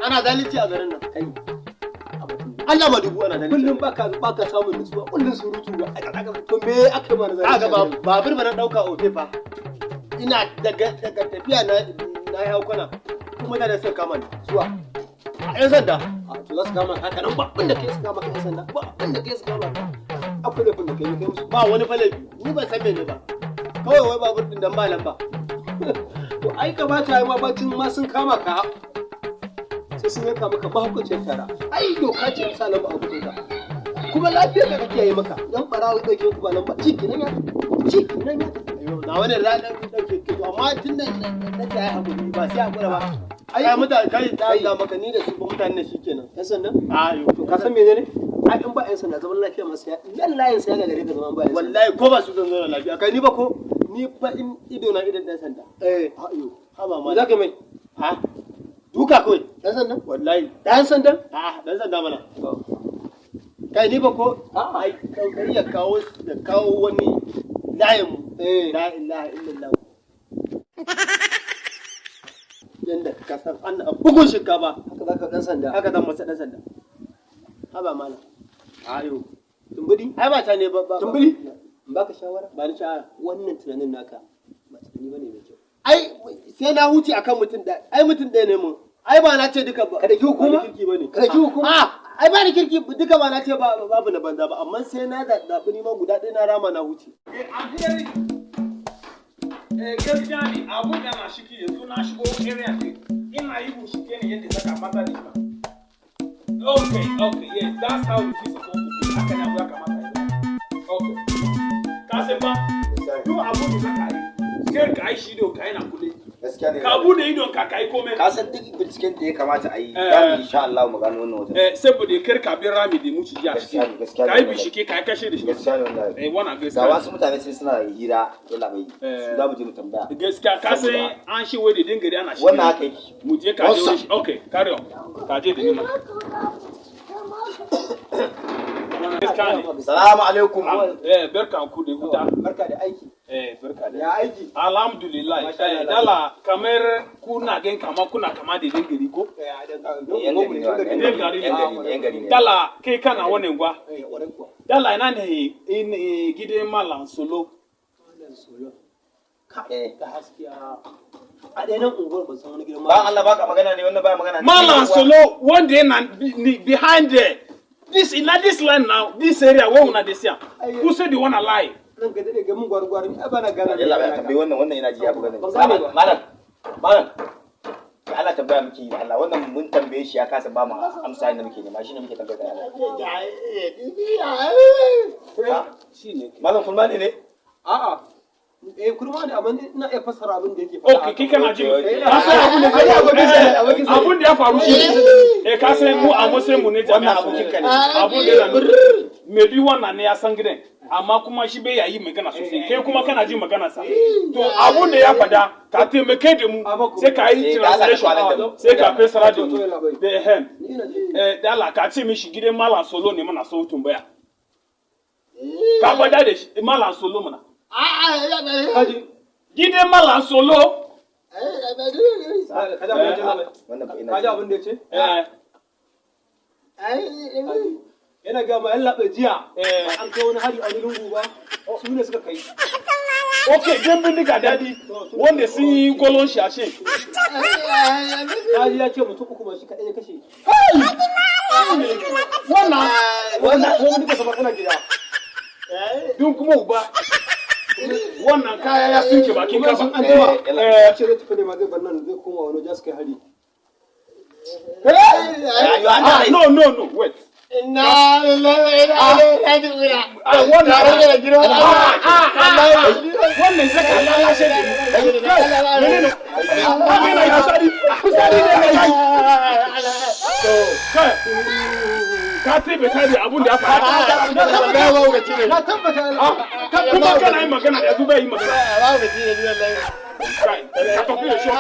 ana zalunci a garin nan. Kai. Allah ma dubu ana zalunci. Kullum baka samun nutsuwa, kullum surutu ba. To me aka yi mana zalunci? Kaga babur ba na dauka ofe fa. Ina daga tafiya na yi haukuna. Kuma da sai kama ni. Zuwa. A 'yan sanda. To za su kama ka nan ba abin da kai su kama ka 'yan sanda. Ba abin da kai su kama ka. Akwai da abin da kai musu. Ba wani falabi. Ni ban san mene ba. Kawai wai babur din dan malam ba. To ai kamata yi ma bacin ma sun kama ka. Sai sun yanka maka mahaukacin tara. Ai doka ce sa lamba a gudun ka. Kuma lafiyar ka kake yi maka. Dan barawo dauke ku ba lamba. Ciki nan ya. Na wani ranar dauke ki amma tun da nake ai hakuri ba sai hakura ba. Ai mutane kai ta ga maka ni da su ba mutane shikenan. Yan sanda? To ka san menene? Ai in ba yan sanda zaman lafiya masu ya. Lallahin sai ga gare ka zaman ba yan sanda. Wallahi ko ba su zan zo lafiya. Kai ni ba ko ni fa in ido na idan dan sanda. Ayo. Haba ma. Za ka mai? Ha? Duka kawai. Dan sanda? Wallahi. Dan sanda? Dan sanda mana. Kai ni ba ko? Ai kai ya kawo wani layin mu. La ilaha illallah. Yanda ka san an bugun shinkafa. Haka za ka dan sanda. Haka zan masa dan sanda. Haba mana. Ayo. Tumbudi? Ai ba ta ne ba. Tumbudi? In baka shawara? Ba ni shawara. Wannan tunanin naka ba tunani bane mai kyau. Ai sai na huce akan mutum ɗaya. Ai mutum ɗaya ne mun. Ai ba na ce duka ba. Kada ki hukuma? Kada ki hukuma? Ai ba ni kirki duka ba na ce babu na banza ba amma sai na zaɓi ni ma guda ɗaya na rama na huce. Gaskiya ne abun da na shiki yanzu na shigo area ne ina yi bushike ne yadda saka mata da shi. Okay, yes, that's how it is supposed to be. Haka ne abu ya kamata ya zama. Okay. Ka san ba? Duk abun da saka yi. Sai ka yi shi da ka yana kule. Gaskiya ne. Ka bude idon ka kai komai. Ka san duk binciken da ya kamata a yi. Dan insha Allah mu gano wannan wajen. Saboda kar ka bi rami da muci ya shi. Gaskiya ne. Kai bishike kai kashe da shi. Gaskiya ne wallahi. Wannan gaskiya. Ga wasu mutane sai suna hira yalla bai. Su za mu je mu tambaya. Gaskiya ka san an shi wai da dingari ana shi. Wannan haka yake. Mu je ka je shi. Okay, carry on. Ka je da ni ma. Salamu alaikum. Barka ku da huta. Barka da aiki. Barka da. Ya aiki. Alhamdulillah. Dala kamar kuna gan kama kuna kama da dingari ko? Dala kai kana wannan gwa. Dala ina ne gidan Malam Solo. Da haskiya. A ɗaya nan unguwar ban san wani gidan Ba Allah baka magana ne wannan baya magana. Malam Solo wanda yana behind there. This in this land now, this area where una dey see am. Who say the one lie? Nan ga dade ga mun gwargwar ni ba na gana. Allah ya tambaye wannan yana ji ya buga ne. Malam. Ya Allah tambaya miki Allah wannan mun tambaye shi ya kasa ba mu amsa inda muke nema shine muke tambaya Allah. Shine. Malam Fulmani ne? A'a. Kurma ne amma ina iya fassara abin da yake faɗa. Okay, kai kana ji. Ka san abun da ya faru shi. Ka san mu a matsayin mu ne jami'a abokin ka ne. Abun da yana me bi wannan ne ya san gidan. Amma kuma shi bai yayi magana sosai. Kai kuma kana ji magana sa. To abun da ya faɗa ka taimake da mu sai ka yi translation sai ka fassara da mu. Da Allah ka ce mishi gidan Malam Solo ne muna so tumbaya. Ka gwada da shi Malam Solo mana. Gidan Malam Solo. Kaji abin da ya ce? Yana ga ma yalla bai jiya. An kai wani hari a wani lungu ba. Su ne suka kai. Okay, dan bindiga dadi wanda sun yi golon shi a ce. Kaji ya ce mutum uku ba shi kadai ya kashe. Wannan duka sama kana gida. Dun kuma uba. Wannan kaya ya sunke bakin kafa. An jima. Ya ce zai tafi ne ma zai bar nan zai koma wani jas kai hari. No, wait. Wannan zaka lalashe da menene? Amina ya sadi. Kusari ne kai. Ka tabe ta da abun da ya faru. Na tabbata. Kuma kana yin magana da yanzu bai yi magana. Ba ga ji ne wallahi. Kai, ka tafi da shi.